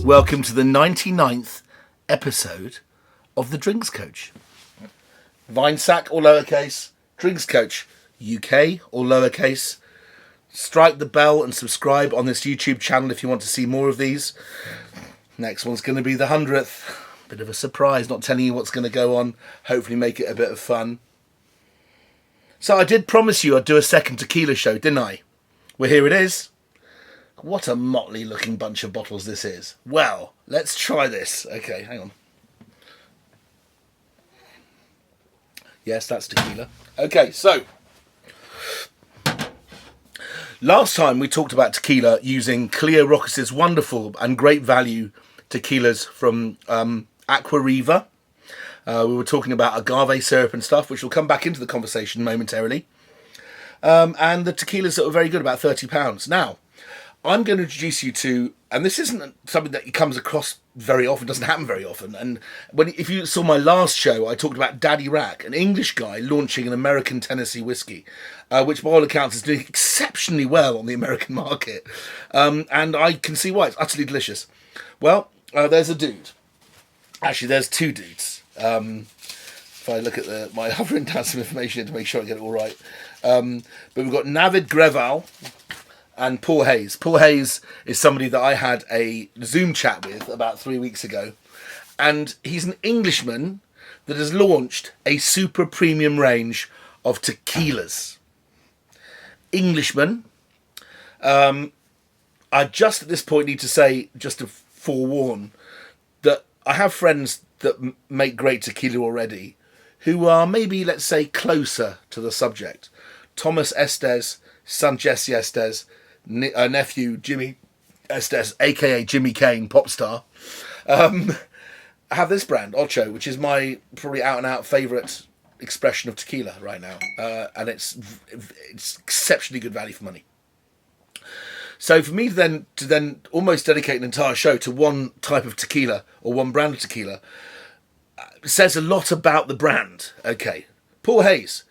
Welcome to the 99th episode of the Drinks Coach. Vinesack or lowercase, Drinks Coach, UK or lowercase. Strike the bell and subscribe on this YouTube channel if you want to see more of these. Next one's going to be the 100th. Bit of a surprise, not telling you what's going to go on. Hopefully make it a bit of fun. So I did promise you I'd do a second tequila show, didn't I? Well, here it is. What a motley looking bunch of bottles this is. Well, let's try this. Okay, hang on. Yes, that's tequila. Okay, so last time we talked about tequila using Cleo Rockets' wonderful and great value tequilas from Aqua Riva. We were talking about agave syrup and stuff, which will come back into the conversation momentarily. And the tequilas that were very good, about £30. Now, I'm going to introduce you to, and this isn't something that comes across very often, doesn't happen very often. And if you saw my last show, I talked about Daddy Rack, an English guy launching an American Tennessee whiskey, which by all accounts is doing exceptionally well on the American market. And I can see why. It's utterly delicious. Well, there's a dude. Actually, there's two dudes. If I look at I've written down some information to make sure I get it all right. But we've got Navid Greval and Paul Hayes. Paul Hayes is somebody that I had a Zoom chat with about 3 weeks ago. And he's an Englishman that has launched a super premium range of tequilas. Englishman. I just at this point need to say, just to forewarn, that I have friends that make great tequila already who are maybe, let's say, closer to the subject. Thomas Estes, son Jesse Estes, nephew Jimmy Estes, aka Jimmy Kane, pop star, have this brand, OCHO, which is my probably out and out favourite expression of tequila right now, and it's exceptionally good value for money. So for me to then almost dedicate an entire show to one type of tequila or one brand of tequila says a lot about the brand. Okay, Paul Hayes.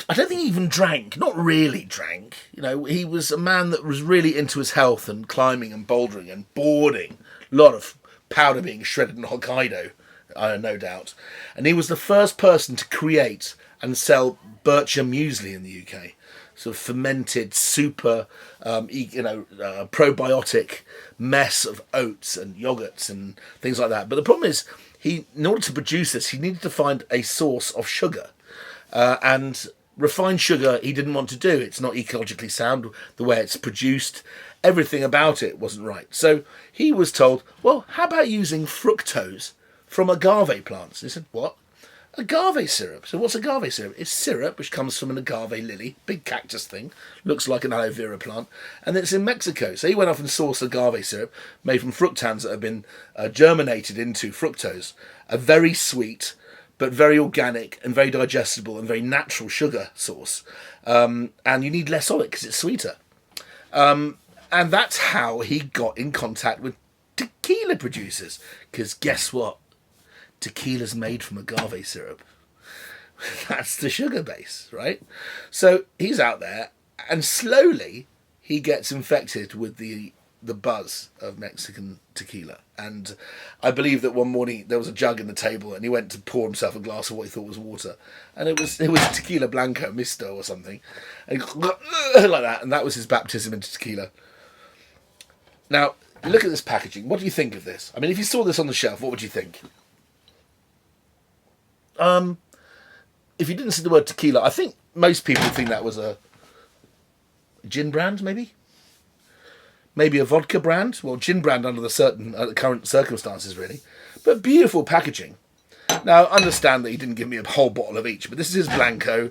I don't think he even drank, not really drank. You know, he was a man that was really into his health and climbing and bouldering and boarding. A lot of powder being shredded in Hokkaido, no doubt. And he was the first person to create and sell Bircher muesli in the UK. Sort of fermented, super, probiotic mess of oats and yogurts and things like that. But the problem is, in order to produce this, he needed to find a source of sugar. And refined sugar he didn't want to do. It's not ecologically sound the way it's produced. Everything about it wasn't right. So he was told, well, how about using fructose from agave plants? He said, what? Agave syrup. So what's agave syrup? It's syrup which comes from an agave lily, big cactus thing, looks like an aloe vera plant, and it's in Mexico. So he went off and sourced agave syrup made from fructans that have been germinated into fructose, a very sweet but very organic and very digestible and very natural sugar source. And you need less of it because it's sweeter. And that's how he got in contact with tequila producers. Because guess what? Tequila's made from agave syrup. That's the sugar base, right? So he's out there and slowly he gets infected with the buzz of Mexican tequila. And I believe that one morning there was a jug in the table and he went to pour himself a glass of what he thought was water. And it was Tequila Blanco, Misto or something. And he, like that. And that was his baptism into tequila. Now, look at this packaging. What do you think of this? I mean, if you saw this on the shelf, what would you think? If you didn't see the word tequila, I think most people think that was a gin brand, maybe? Maybe a vodka brand. Well, gin brand under the certain current circumstances, really. But beautiful packaging. Now, understand that he didn't give me a whole bottle of each, but this is his Blanco.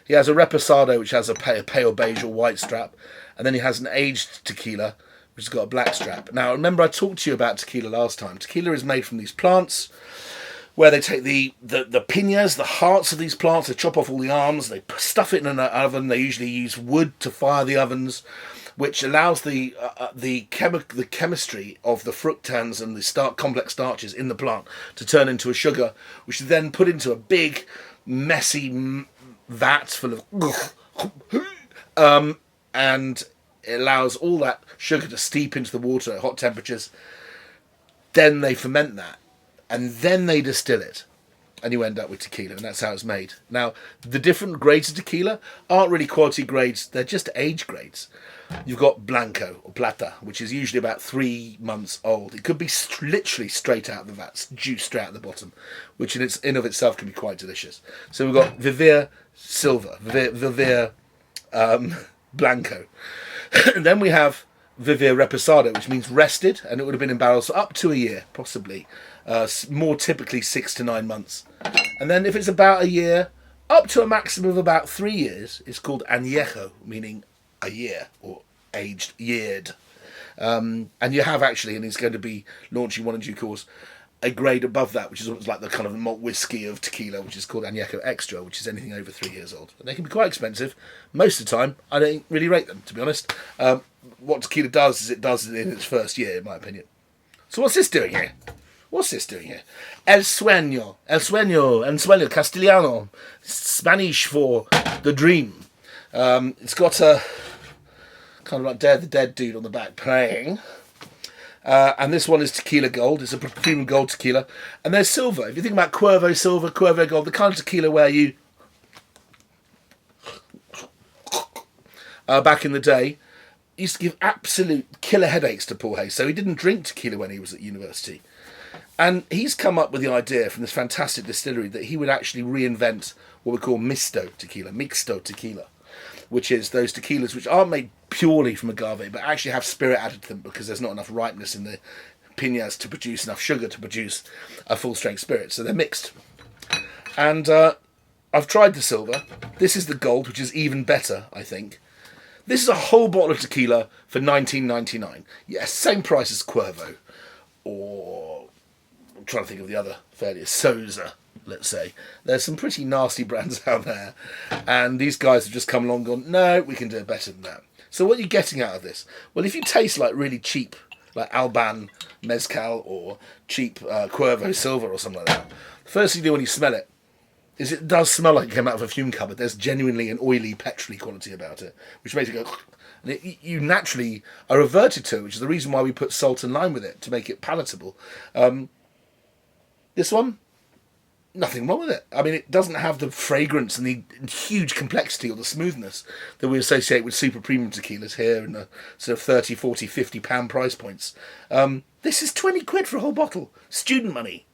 He has a Reposado, which has a pale beige or white strap. And then he has an aged tequila, which has got a black strap. Now, remember I talked to you about tequila last time. Tequila is made from these plants, where they take the piñas, the hearts of these plants, they chop off all the arms, they stuff it in an oven. They usually use wood to fire the ovens, which allows the chemistry of the fructans and the complex starches in the plant to turn into a sugar, which is then put into a big, messy vat full of and it allows all that sugar to steep into the water at hot temperatures. Then they ferment that, and then they distill it, and you end up with tequila, and that's how it's made. Now, the different grades of tequila aren't really quality grades, they're just age grades. You've got Blanco, or Plata, which is usually about 3 months old. It could be literally straight out of the vat, juice straight out the bottom, which in of itself can be quite delicious. So we've got VIVIR Silver, VIVIR Blanco. And then we have VIVIR Reposado, which means rested, and it would have been in barrels for up to a year, possibly. More typically 6 to 9 months. And then if it's about a year, up to a maximum of about 3 years, it's called Añejo, meaning a year, or aged, yeared. And you have actually, and it's going to be launching one in due course, a grade above that, which is like the kind of malt whiskey of tequila, which is called Añejo Extra, which is anything over 3 years old. And they can be quite expensive. Most of the time, I don't really rate them, to be honest. What tequila does is it does it in its first year, in my opinion. So what's this doing here? What's this doing here? El Sueño, Castellano, Spanish for the dream. It's got a kind of like Dare the Dead dude on the back playing. And this one is Tequila Gold. It's a premium gold tequila. And there's silver. If you think about Cuervo Silver, Cuervo Gold, the kind of tequila where you... back in the day, used to give absolute killer headaches to Paul Hayes. So he didn't drink tequila when he was at university. And he's come up with the idea from this fantastic distillery that he would actually reinvent what we call mixto tequila, which is those tequilas which aren't made purely from agave, but actually have spirit added to them because there's not enough ripeness in the piñas to produce enough sugar to produce a full-strength spirit. So they're mixed. And I've tried the silver. This is the gold, which is even better, I think. This is a whole bottle of tequila for $19.99. Yes, same price as Cuervo, or I'm trying to think of the other fairly, Sousa, let's say. There's some pretty nasty brands out there, and these guys have just come along and gone, no, we can do it better than that. So what are you getting out of this? Well, if you taste like really cheap, like Alban Mezcal or cheap Cuervo Silver or something like that, the first thing you do when you smell it is it does smell like it came out of a fume cupboard. There's genuinely an oily, petrol-y quality about it, which makes it go... And you naturally are averted to, which is the reason why we put salt and lime with it, to make it palatable. This one, nothing wrong with it. I mean, it doesn't have the fragrance and the huge complexity or the smoothness that we associate with super premium tequilas here in the sort of 30, 40, 50 pound price points. This is 20 quid for a whole bottle. Student money.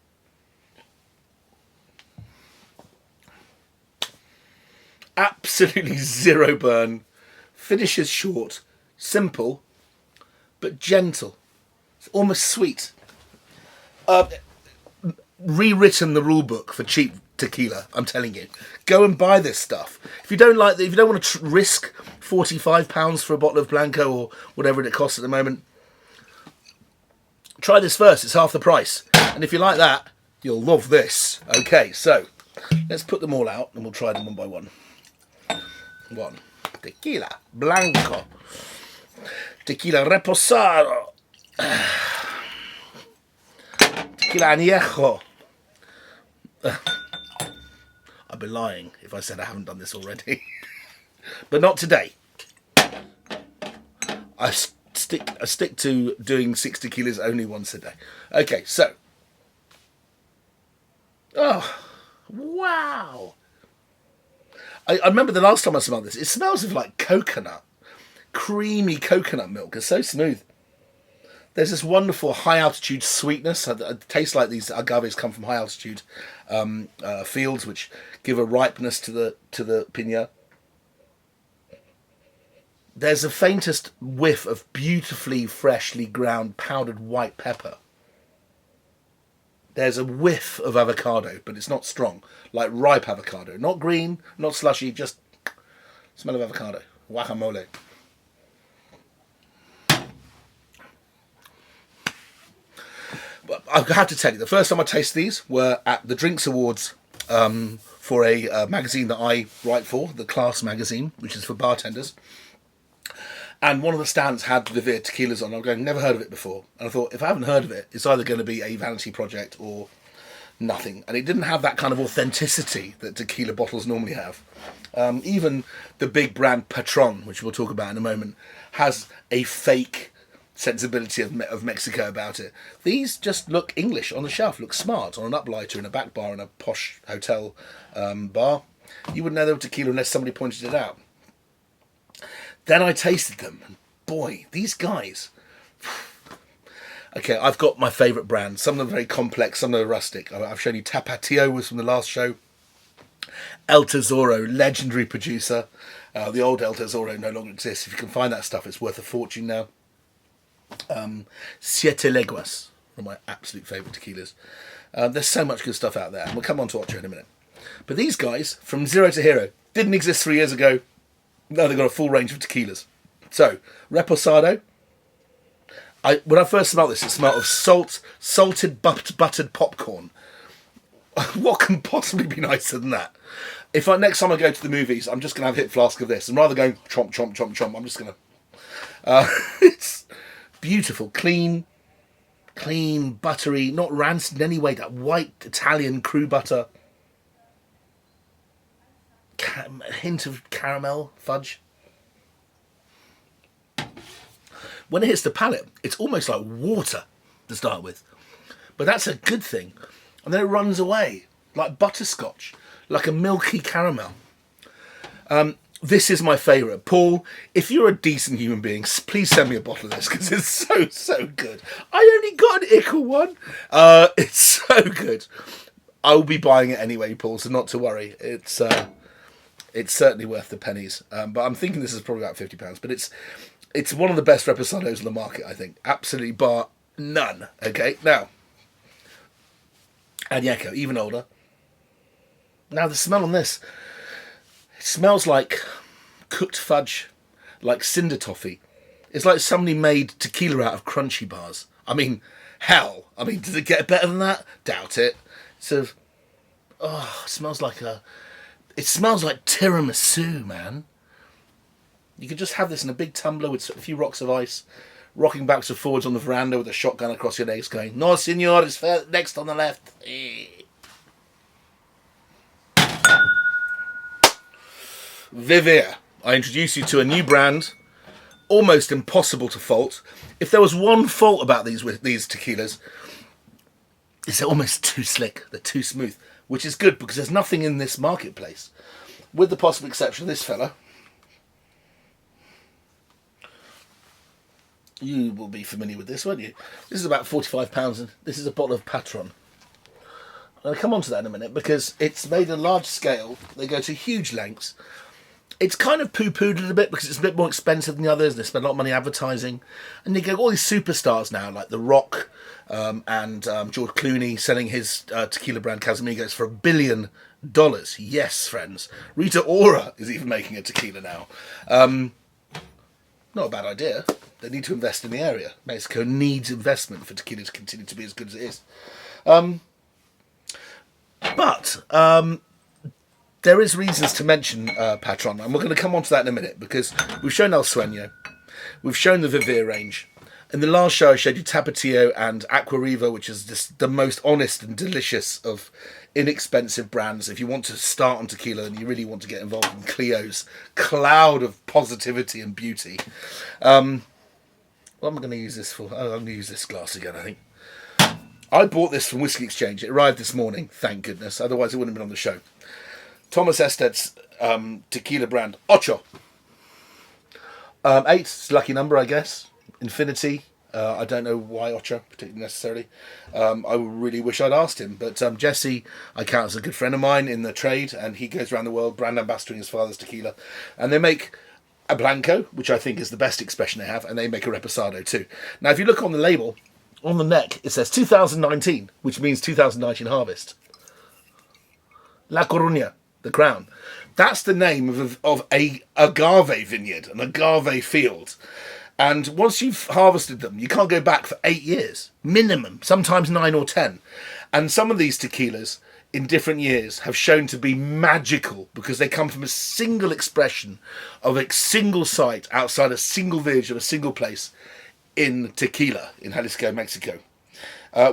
Absolutely zero burn. Finishes short. Simple, but gentle. It's almost sweet. Rewritten the rule book for cheap tequila, I'm telling you. Go and buy this stuff. If you don't like, if you don't want to risk £45 for a bottle of Blanco or whatever it costs at the moment, try this first. It's half the price. And if you like that, you'll love this. Okay, so let's put them all out and we'll try them one by one. Tequila Blanco. Tequila Reposado. Tequila Añejo. I'd be lying if I said I haven't done this already. But not today. I stick to doing 6 tequilas only once a day. Okay, so. Oh, wow. I remember the last time I smelled this. It smells of like coconut. Creamy coconut milk. It's so smooth. There's this wonderful high-altitude sweetness. It tastes like these agaves come from high-altitude fields, which give a ripeness to the piña. There's the faintest whiff of beautifully freshly ground powdered white pepper. There's a whiff of avocado, but it's not strong, like ripe avocado. Not green, not slushy, just smell of avocado. Guacamole. But I have to tell you, the first time I tasted these were at the Drinks Awards for a magazine that I write for, the Class magazine, which is for bartenders. And one of the stands had VIVIR tequilas on. I'm going, never heard of it before. And I thought, if I haven't heard of it, it's either going to be a vanity project or nothing. And it didn't have that kind of authenticity that tequila bottles normally have. Even the big brand Patron, which we'll talk about in a moment, has a fake sensibility of Mexico about it. These just look English on the shelf, look smart on an uplighter in a back bar in a posh hotel bar. You wouldn't know they were tequila unless somebody pointed it out. Then I tasted them, and boy, these guys. Okay, I've got my favourite brands. Some of them are very complex, some of them are rustic. I've shown you Tapatio was from the last show. El Tesoro, legendary producer. The old El Tesoro no longer exists. If you can find that stuff, it's worth a fortune now. Siete Leguas, one of my absolute favourite tequilas. There's so much good stuff out there, and we'll come on to Ocho in a minute. But these guys, from zero to hero, didn't exist 3 years ago. Now they've got a full range of tequilas. So, Reposado. When I first smelled this, it smelled of salted buttered popcorn. What can possibly be nicer than that? Next time I go to the movies, I'm just going to have a hit flask of this. And rather than going chomp, chomp, chomp, chomp, I'm just going to... it's beautiful, clean, buttery, not rancid in any way. That white Italian crew butter. A hint of caramel, fudge. When it hits the palate, it's almost like water to start with. But that's a good thing. And then it runs away, like butterscotch, like a milky caramel. This is my favourite. Paul, if you're a decent human being, please send me a bottle of this, because it's so good. I only got an Ickle one. It's so good. I'll be buying it anyway, Paul, so not to worry. It's certainly worth the pennies. But I'm thinking this is probably about £50. But it's one of the best reposados on the market, I think. Absolutely bar none. Okay, now, Añejo, even older. Now the smell on this, it smells like cooked fudge, like cinder toffee. It's like somebody made tequila out of crunchy bars. I mean, hell. I mean, does it get better than that? Doubt it. It smells like tiramisu, man. You could just have this in a big tumbler with a few rocks of ice, rocking backwards and forwards on the veranda with a shotgun across your legs going, "No, senor, it's next on the left." VIVIR. I introduce you to a new brand, almost impossible to fault. If there was one fault about these tequilas, it's they're almost too slick. They're too smooth, which is good because there's nothing in this marketplace, with the possible exception of this fella. You will be familiar with this, won't you? This is about £45, and this is a bottle of Patron. I'll come on to that in a minute, because it's made on a large scale. They go to huge lengths. It's kind of poo-pooed a little bit because it's a bit more expensive than the others. They spend a lot of money advertising. And you get all these superstars now, like The Rock and George Clooney selling his tequila brand Casamigos for $1 billion. Yes, friends. Rita Ora is even making a tequila now. Not a bad idea. They need to invest in the area. Mexico needs investment for tequila to continue to be as good as it is. But there is reasons to mention Patron, and we're going to come on to that in a minute, because we've shown El Sueño, we've shown the VIVIR range. In the last show I showed you Tapatio and Aquariva, which is just the most honest and delicious of inexpensive brands. If you want to start on tequila and you really want to get involved in Clio's cloud of positivity and beauty. What am I going to use this for? Oh, I'm going to use this glass again, I think. I bought this from Whisky Exchange. It arrived this morning, thank goodness. Otherwise it wouldn't have been on the show. Thomas Ested's tequila brand, OCHO. 8 is a lucky number, I guess. Infinity. I don't know why OCHO particularly necessarily. I really wish I'd asked him. But Jesse, I count as a good friend of mine in the trade, and he goes around the world brand ambassadoring his father's tequila. And they make a Blanco, which I think is the best expression they have, and they make a Reposado too. Now, if you look on the label, on the neck, it says 2019, which means 2019 harvest. La Coruña, the crown. That's the name of a agave vineyard, an agave field. And once you've harvested them, you can't go back for 8 years, minimum, sometimes 9 or 10. And some of these tequilas in different years have shown to be magical because they come from a single expression of a single site outside a single village of a single place in Tequila, in Jalisco, Mexico,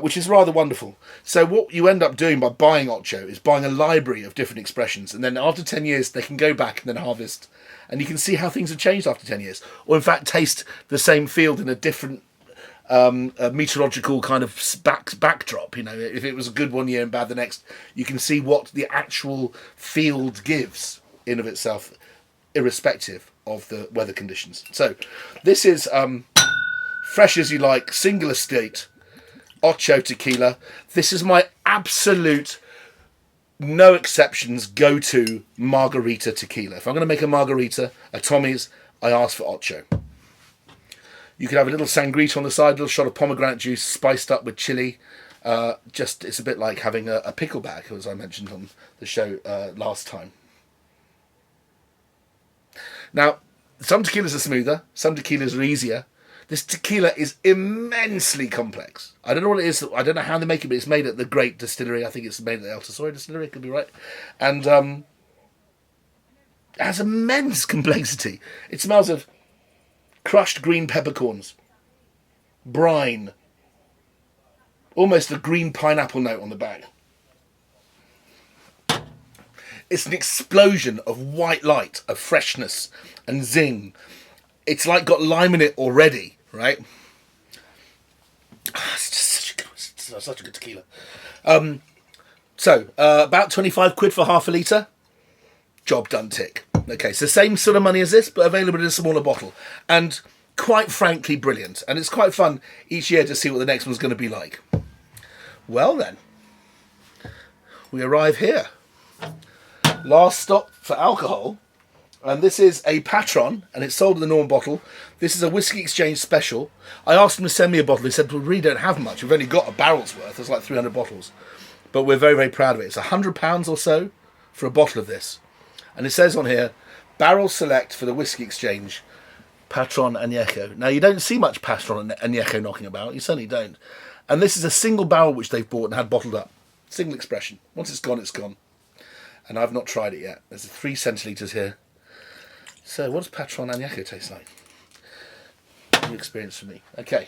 which is rather wonderful. So what you end up doing by buying Ocho is buying a library of different expressions, and then after 10 years they can go back and then harvest, and you can see how things have changed after 10 years, or in fact taste the same field in a different a meteorological kind of backdrop. You know, if it was a good one year and bad the next, you can see what the actual field gives in of itself, irrespective of the weather conditions. So this is fresh as you like, single estate, OCHO tequila. This is my absolute, no exceptions, go-to margarita tequila. If I'm going to make a margarita, a Tommy's, I ask for OCHO. You could have a little sangrita on the side, a little shot of pomegranate juice spiced up with chili. It's a bit like having a pickle bag, as I mentioned on the show last time. Now, some tequilas are smoother, some tequilas are easier. This tequila is immensely complex. I don't know what it is. I don't know how they make it, but it's made at the great distillery. I think it's made at the El Tesoro distillery. Could be right. And it has immense complexity. It smells of crushed green peppercorns, brine, almost a green pineapple note on the back. It's an explosion of white light, of freshness and zing. It's like got lime in it already, right? It's just such a good tequila. About 25 quid for half a litre. Job done, tick. Okay, so same sort of money as this, but available in a smaller bottle. And quite frankly, brilliant. And it's quite fun each year to see what the next one's going to be like. Well then, we arrive here. Last stop for alcohol. And this is a Patron, and it's sold in the normal bottle. This is a Whisky Exchange special. I asked him to send me a bottle. He said, we really don't have much. We've only got a barrel's worth. There's like 300 bottles. But we're very, very proud of it. It's £100 or so for a bottle of this. And it says on here, barrel select for the Whisky Exchange, Patron Añejo. Now, you don't see much Patron Añejo knocking about. You certainly don't. And this is a single barrel which they've bought and had bottled up. Single expression. Once it's gone, it's gone. And I've not tried it yet. There's 3 centilitres here. So, what does Patron Añejo taste like? New experience for me. Okay.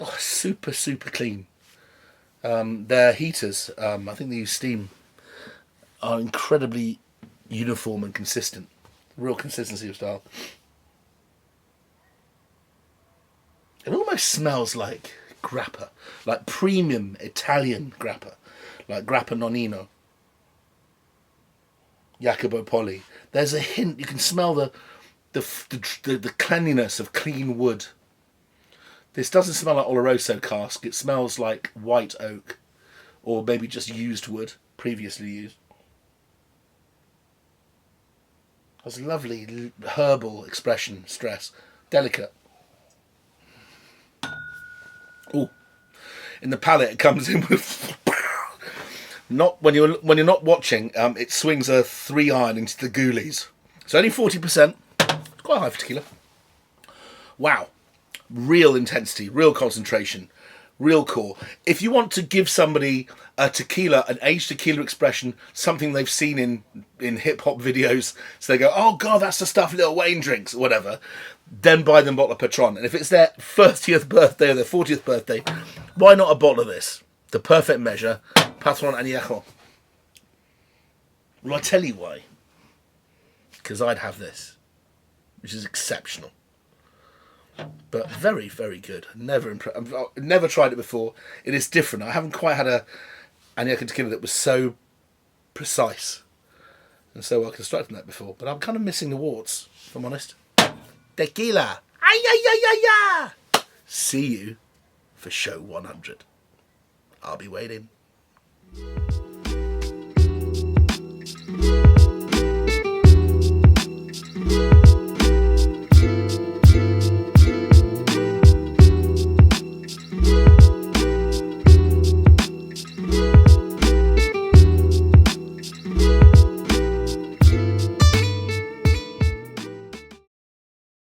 Oh, super, super clean. Their heaters, I think they use steam, are incredibly uniform and consistent. Real consistency of style. It almost smells like grappa, like premium Italian grappa, like grappa nonino. Jacopo Poli. There's a hint. You can smell the cleanliness of clean wood. This doesn't smell like Oloroso cask. It smells like white oak, or maybe just used wood, previously used. There's a lovely herbal expression, stress, delicate. Ooh, in the palate it comes in with. Not when you're not watching, it swings a 3 iron into the ghoulies. It's only 40%. Quite high for tequila. Wow. Real intensity, real concentration, real core. If you want to give somebody a tequila, an aged tequila expression, something they've seen in hip-hop videos, so they go, oh God, that's the stuff Lil Wayne drinks, or whatever, then buy them a bottle of Patron. And if it's their 30th birthday or their 40th birthday, why not a bottle of this? The perfect measure, Patron Añejo. Well, I tell you why. Because I'd have this, which is exceptional. But very, very good. I've never tried it before. It is different. I haven't quite had a Añejo tequila that was so precise and so well constructed in that before. But I'm kind of missing the warts, if I'm honest. Tequila! Ay, ay, ay, ay, ay. See you for show 100. I'll be waiting.